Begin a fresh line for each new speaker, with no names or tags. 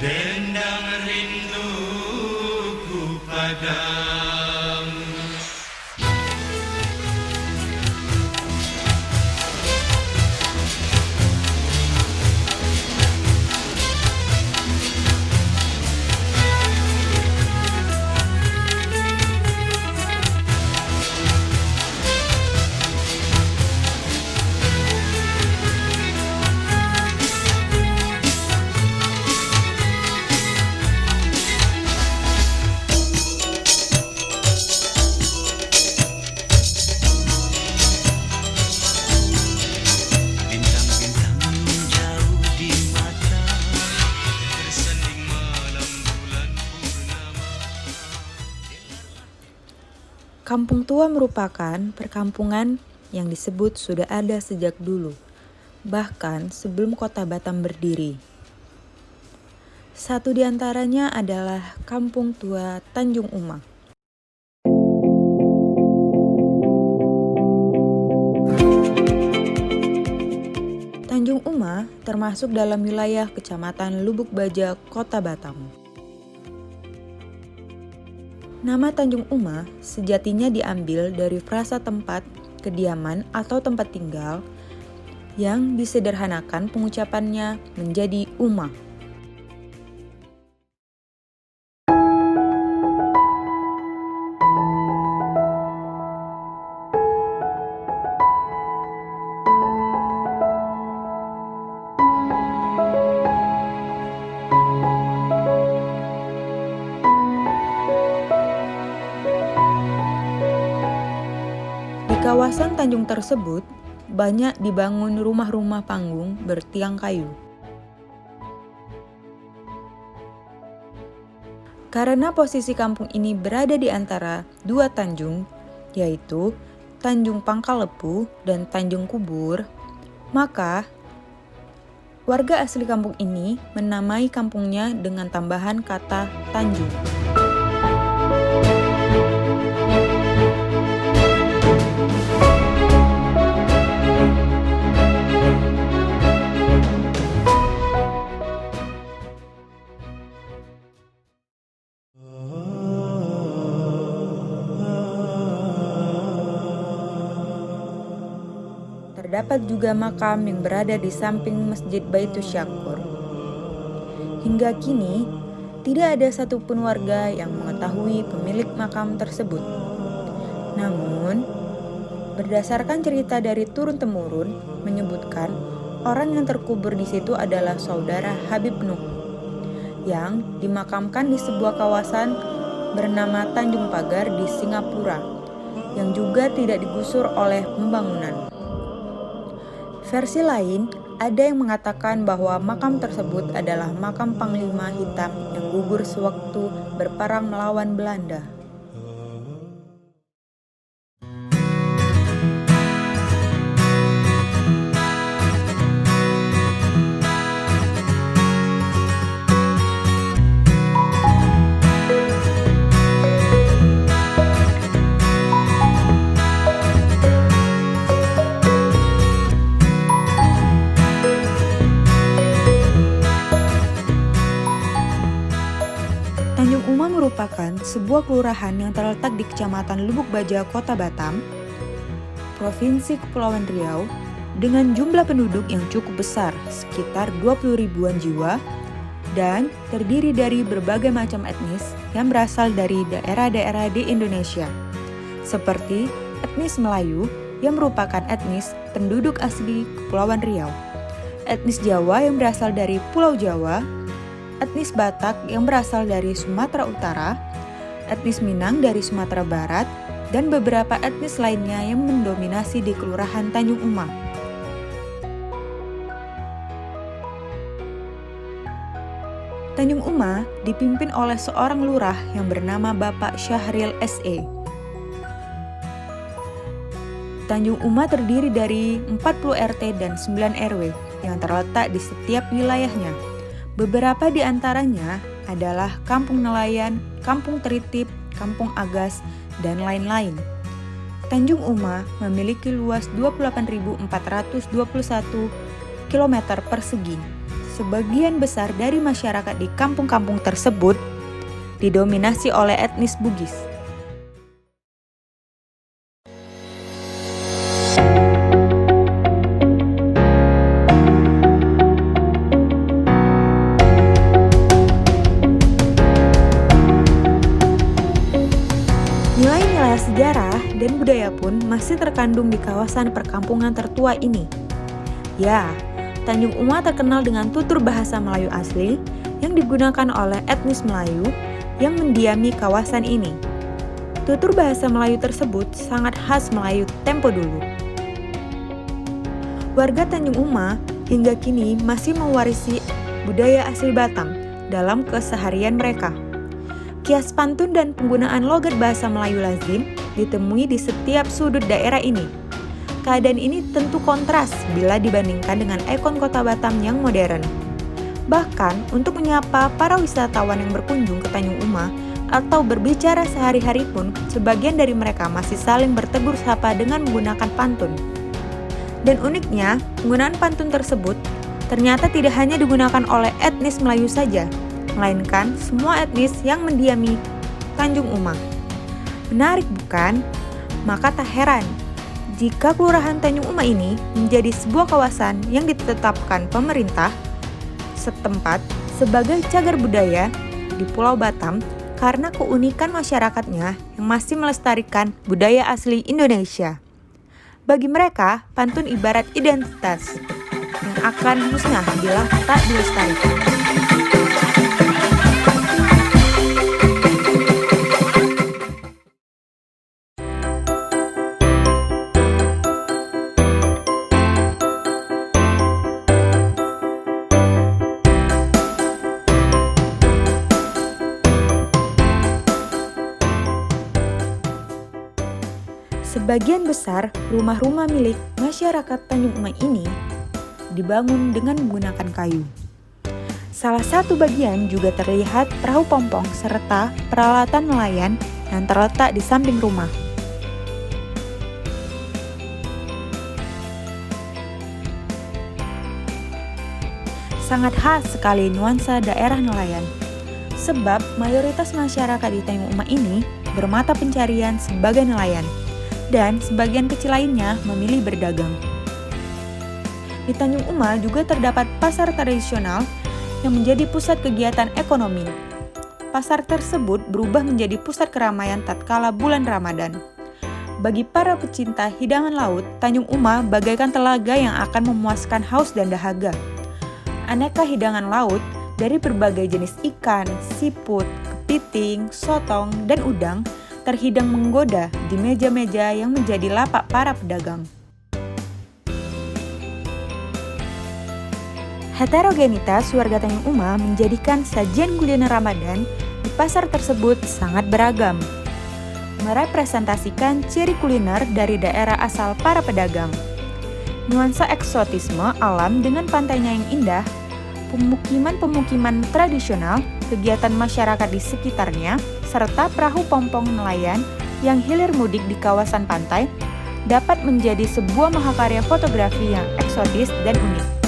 Dendang rinduku padamu.
Kampung Tua merupakan perkampungan yang disebut sudah ada sejak dulu, bahkan sebelum kota Batam berdiri. Satu di antaranya adalah Kampung Tua Tanjung Uma. Tanjung Uma termasuk dalam wilayah Kecamatan Lubuk Baja, Kota Batam. Nama Tanjung Uma sejatinya diambil dari frasa tempat kediaman atau tempat tinggal yang disederhanakan pengucapannya menjadi Uma. Di kawasan Tanjung tersebut, banyak dibangun rumah-rumah panggung bertiang kayu. Karena posisi kampung ini berada di antara dua tanjung, yaitu Tanjung Pangkalepu dan Tanjung Kubur, maka warga asli kampung ini menamai kampungnya dengan tambahan kata Tanjung. Terdapat juga makam yang berada di samping Masjid Baitus Syakur. Hingga kini, tidak ada satupun warga yang mengetahui pemilik makam tersebut. Namun, berdasarkan cerita dari turun-temurun menyebutkan orang yang terkubur di situ adalah saudara Habib Nuh yang dimakamkan di sebuah kawasan bernama Tanjung Pagar di Singapura yang juga tidak digusur oleh pembangunan. Versi lain, ada yang mengatakan bahwa makam tersebut adalah makam Panglima Hitam yang gugur sewaktu berperang melawan Belanda. Tanjung Uma merupakan sebuah kelurahan yang terletak di Kecamatan Lubuk Baja, Kota Batam, Provinsi Kepulauan Riau, dengan jumlah penduduk yang cukup besar, sekitar 20 ribuan jiwa, dan terdiri dari berbagai macam etnis yang berasal dari daerah-daerah di Indonesia, seperti etnis Melayu yang merupakan etnis penduduk asli Kepulauan Riau, etnis Jawa yang berasal dari Pulau Jawa, etnis Batak yang berasal dari Sumatera Utara, etnis Minang dari Sumatera Barat, dan beberapa etnis lainnya yang mendominasi di Kelurahan Tanjung Uma. Tanjung Uma dipimpin oleh seorang lurah yang bernama Bapak Syahril S.E. Tanjung Uma terdiri dari 40 RT dan 9 RW yang terletak di setiap wilayahnya. Beberapa di antaranya adalah Kampung Nelayan, Kampung Teritip, Kampung Agas, dan lain-lain. Tanjung Uma memiliki luas 28.421 km persegi, sebagian besar dari masyarakat di kampung-kampung tersebut didominasi oleh etnis Bugis. Nilai-nilai sejarah dan budaya pun masih terkandung di kawasan perkampungan tertua ini. Ya, Tanjung Uma terkenal dengan tutur bahasa Melayu asli yang digunakan oleh etnis Melayu yang mendiami kawasan ini. Tutur bahasa Melayu tersebut sangat khas Melayu tempo dulu. Warga Tanjung Uma hingga kini masih mewarisi budaya asli Batam dalam keseharian mereka. Kias pantun dan penggunaan logat bahasa Melayu lazim ditemui di setiap sudut daerah ini. Keadaan ini tentu kontras bila dibandingkan dengan ikon kota Batam yang modern. Bahkan untuk menyapa para wisatawan yang berkunjung ke Tanjung Uma atau berbicara sehari-hari pun, sebagian dari mereka masih saling bertegur sapa dengan menggunakan pantun. Dan uniknya, penggunaan pantun tersebut ternyata tidak hanya digunakan oleh etnis Melayu saja, melainkan semua etnis yang mendiami Tanjung Uma. Menarik bukan? Maka tak heran jika Kelurahan Tanjung Uma ini menjadi sebuah kawasan yang ditetapkan pemerintah setempat sebagai cagar budaya di Pulau Batam karena keunikan masyarakatnya yang masih melestarikan budaya asli Indonesia. Bagi mereka, pantun ibarat identitas yang akan musnah bila tak dilestarikan. Sebagian besar rumah-rumah milik masyarakat Tanjung Uma ini dibangun dengan menggunakan kayu. Salah satu bagian juga terlihat perahu pompong serta peralatan nelayan yang terletak di samping rumah. Sangat khas sekali nuansa daerah nelayan, sebab mayoritas masyarakat di Tanjung Uma ini bermata pencarian sebagai nelayan, dan sebagian kecil lainnya memilih berdagang. Di Tanjung Uma juga terdapat pasar tradisional yang menjadi pusat kegiatan ekonomi. Pasar tersebut berubah menjadi pusat keramaian tatkala bulan Ramadan. Bagi para pecinta hidangan laut, Tanjung Uma bagaikan telaga yang akan memuaskan haus dan dahaga. Aneka hidangan laut dari berbagai jenis ikan, siput, kepiting, sotong, dan udang terhidang menggoda di meja-meja yang menjadi lapak para pedagang. Heterogenitas warga Tanjung Uma menjadikan sajian kuliner Ramadan di pasar tersebut sangat beragam, merepresentasikan ciri kuliner dari daerah asal para pedagang. Nuansa eksotisme alam dengan pantainya yang indah, pemukiman-pemukiman tradisional, kegiatan masyarakat di sekitarnya, serta perahu pompong nelayan yang hilir mudik di kawasan pantai dapat menjadi sebuah mahakarya fotografi yang eksotis dan unik.